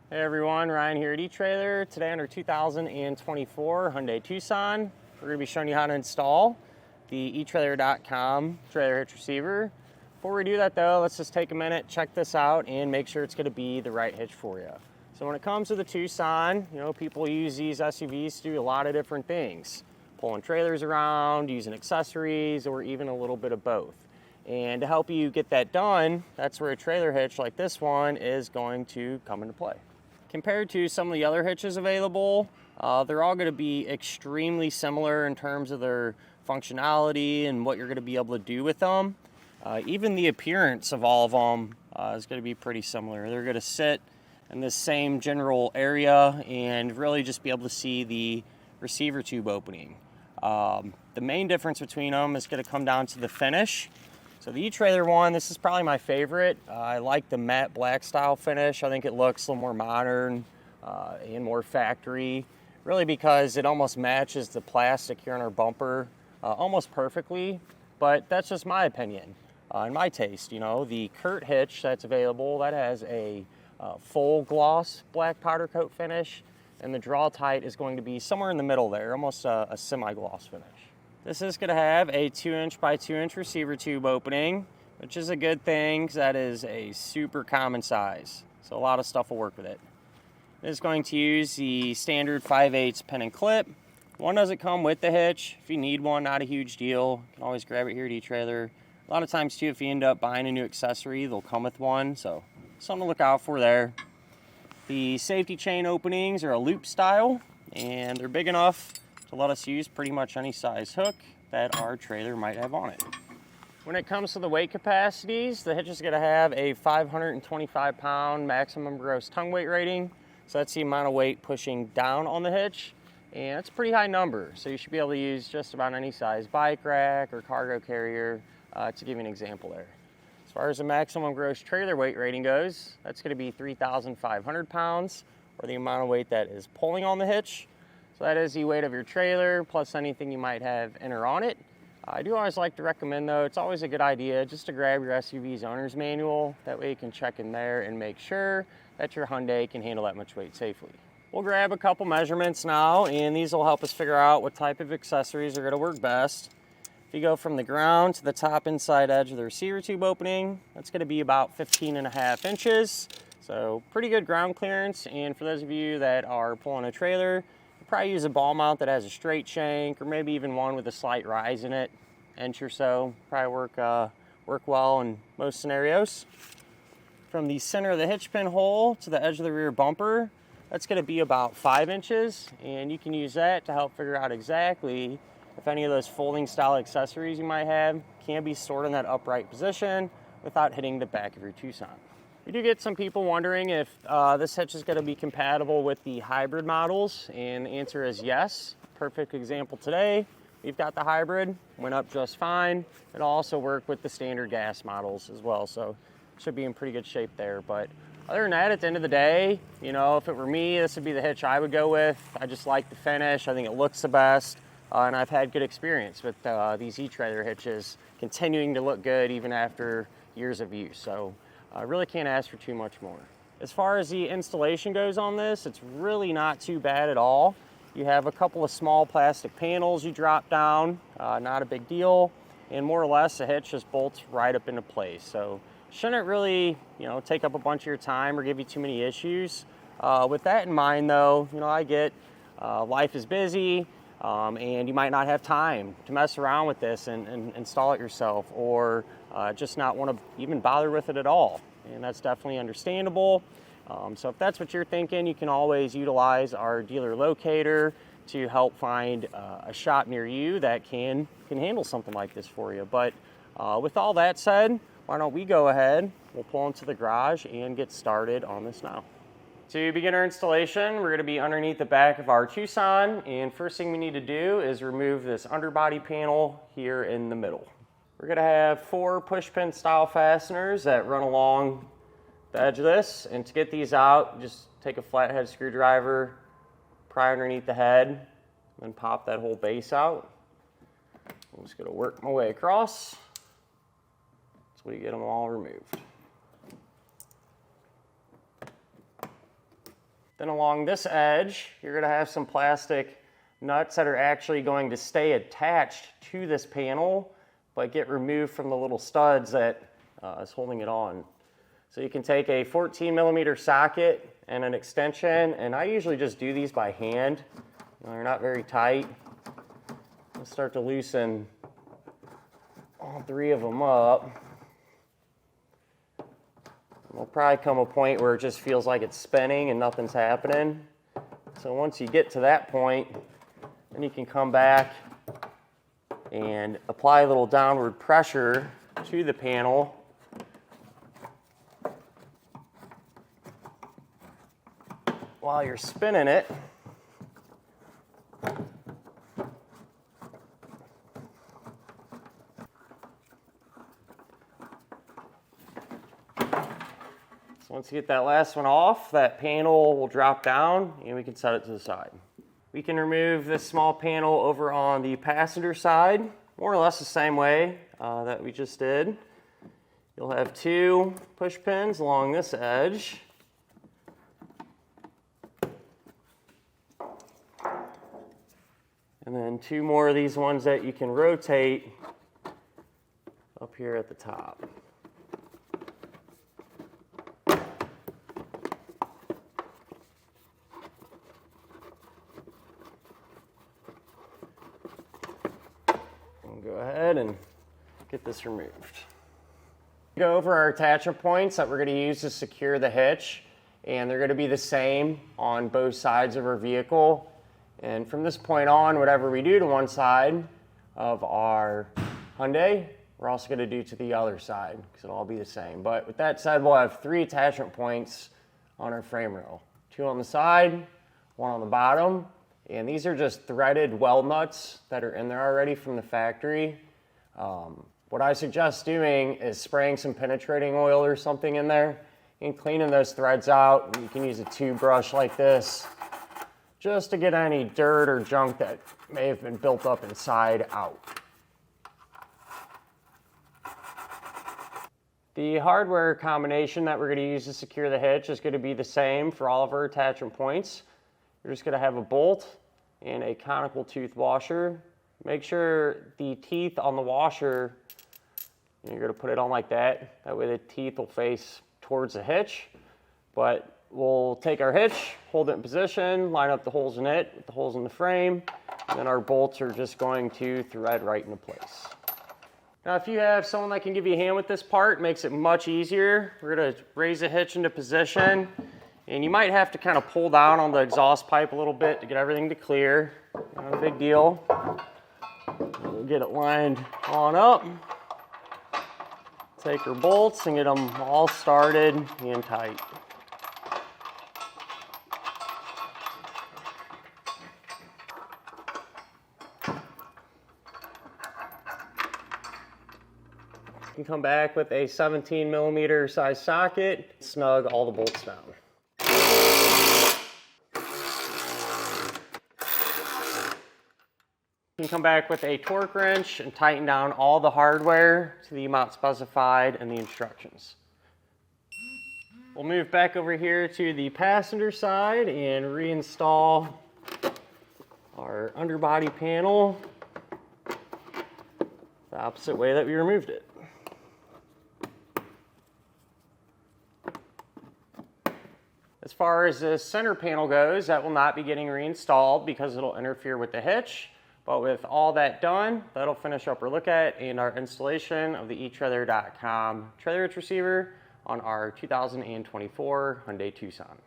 Hey everyone, Ryan here at eTrailer. Today on our 2024 Hyundai Tucson, we're going to be showing you how to install the etrailer.com trailer hitch receiver. Before we do that though, let's just take a minute, check this out, and make sure it's going to be the right hitch for you. So when it comes to the Tucson, people use these SUVs to do a lot of different things. Pulling trailers around, using accessories, or even a little bit of both. And to help you get that done, that's where a trailer hitch like this one is going to come into play. Compared to some of the other hitches available, they're all going to be extremely similar in terms of their functionality and what you're going to be able to do with them. Even the appearance of all of them is going to be pretty similar. They're going to sit in the same general area and really just be able to see the receiver tube opening. The main difference between them is going to come down to the finish. So the eTrailer one, this is probably my favorite. I like the matte black style finish. I think it looks a little more modern and more factory, really because it almost matches the plastic here on our bumper almost perfectly, but that's just my opinion and my taste. The Curt hitch that's available, that has a full gloss black powder coat finish, and the draw tight is going to be somewhere in the middle there, almost a semi-gloss finish. This is going to have a 2" by 2" receiver tube opening, which is a good thing because that is a super common size. So a lot of stuff will work with it. It's going to use the standard 5/8 pin and clip. One doesn't come with the hitch. If you need one, not a huge deal. You can always grab it here at eTrailer. A lot of times too, if you end up buying a new accessory, they'll come with one. So something to look out for there. The safety chain openings are a loop style, and they're big enough to let us use pretty much any size hook that our trailer might have on it. When it comes to the weight capacities, the hitch is going to have a 525-pound maximum gross tongue weight rating. So that's the amount of weight pushing down on the hitch, and it's a pretty high number. So you should be able to use just about any size bike rack or cargo carrier, to give you an example there. As far as the maximum gross trailer weight rating goes, that's going to be 3,500 pounds, or the amount of weight that is pulling on the hitch. So that is the weight of your trailer plus anything you might have in or on it. I do always like to recommend though, it's always a good idea just to grab your SUV's owner's manual. That way you can check in there and make sure that your Hyundai can handle that much weight safely. We'll grab a couple measurements now, and these will help us figure out what type of accessories are going to work best. If you go from the ground to the top inside edge of the receiver tube opening, that's going to be about 15.5 inches. So pretty good ground clearance, and for those of you that are pulling a trailer, probably use a ball mount that has a straight shank, or maybe even one with a slight rise in it, inch or so. Probably work well in most scenarios. From the center of the hitch pin hole to the edge of the rear bumper, that's going to be about 5 inches, and you can use that to help figure out exactly if any of those folding style accessories you might have can be stored in that upright position without hitting the back of your Tucson. We do get some people wondering if this hitch is going to be compatible with the hybrid models, and the answer is yes. Perfect example today. We've got the hybrid, went up just fine. It'll also work with the standard gas models as well, so should be in pretty good shape there. But other than that, at the end of the day, if it were me, this would be the hitch I would go with. I just like the finish. I think it looks the best, and I've had good experience with these eTrailer hitches continuing to look good even after years of use. So I really can't ask for too much more. As far as the installation goes on this, it's really not too bad at all. You have a couple of small plastic panels you drop down, not a big deal, and more or less the hitch just bolts right up into place. So shouldn't really, take up a bunch of your time or give you too many issues. With that in mind though, I get life is busy, and you might not have time to mess around with this and install it yourself, or just not want to even bother with it at all. And that's definitely understandable. So if that's what you're thinking, you can always utilize our dealer locator to help find a shop near you that can handle something like this for you. But with all that said, why don't we go ahead, we'll pull into the garage and get started on this now. To begin our installation, we're going to be underneath the back of our Tucson, and first thing we need to do is remove this underbody panel here in the middle. We're going to have 4 push pin style fasteners that run along the edge of this, and to get these out, just take a flathead screwdriver, pry underneath the head, and pop that whole base out. I'm just going to work my way across so we get them all removed. Then along this edge, you're going to have some plastic nuts that are actually going to stay attached to this panel, but get removed from the little studs that is holding it on. So you can take a 14mm socket and an extension, and I usually just do these by hand. They're not very tight. I'll start to loosen all three of them up. There'll probably come a point where it just feels like it's spinning and nothing's happening. So once you get to that point, then you can come back and apply a little downward pressure to the panel. While you're spinning it. So once you get that last one off, that panel will drop down and we can set it to the side. We can remove this small panel over on the passenger side, more or less the same way that we just did. You'll have two push pins along this edge. And then two more of these ones that you can rotate up here at the top. Go ahead and get this removed. Go over our attachment points that we're going to use to secure the hitch, and they're going to be the same on both sides of our vehicle. And from this point on, whatever we do to one side of our Hyundai, we're also going to do to the other side because it'll all be the same. But with that said, we'll have 3 attachment points on our frame rail. 2 on the side, 1 on the bottom. And these are just threaded weld nuts that are in there already from the factory. What I suggest doing is spraying some penetrating oil or something in there and cleaning those threads out. You can use a tube brush like this just to get any dirt or junk that may have been built up inside out. The hardware combination that we're going to use to secure the hitch is going to be the same for all of our attachment points. You're just going to have a bolt and a conical tooth washer. Make sure the teeth on the washer, you're going to put it on like that. That way the teeth will face towards the hitch. But we'll take our hitch, hold it in position, line up the holes in it with the holes in the frame, and then our bolts are just going to thread right into place. Now if you have someone that can give you a hand with this part, it makes it much easier. We're going to raise the hitch into position. And you might have to kind of pull down on the exhaust pipe a little bit to get everything to clear. Not a big deal. We'll get it lined on up. Take our bolts and get them all started and tight. You can come back with a 17mm size socket, snug all the bolts down. You can come back with a torque wrench and tighten down all the hardware to the amount specified in the instructions. We'll move back over here to the passenger side and reinstall our underbody panel the opposite way that we removed it. As far as the center panel goes, that will not be getting reinstalled because it'll interfere with the hitch. But with all that done, that'll finish up our look at and our installation of the etrailer.com trailer hitch receiver on our 2024 Hyundai Tucson.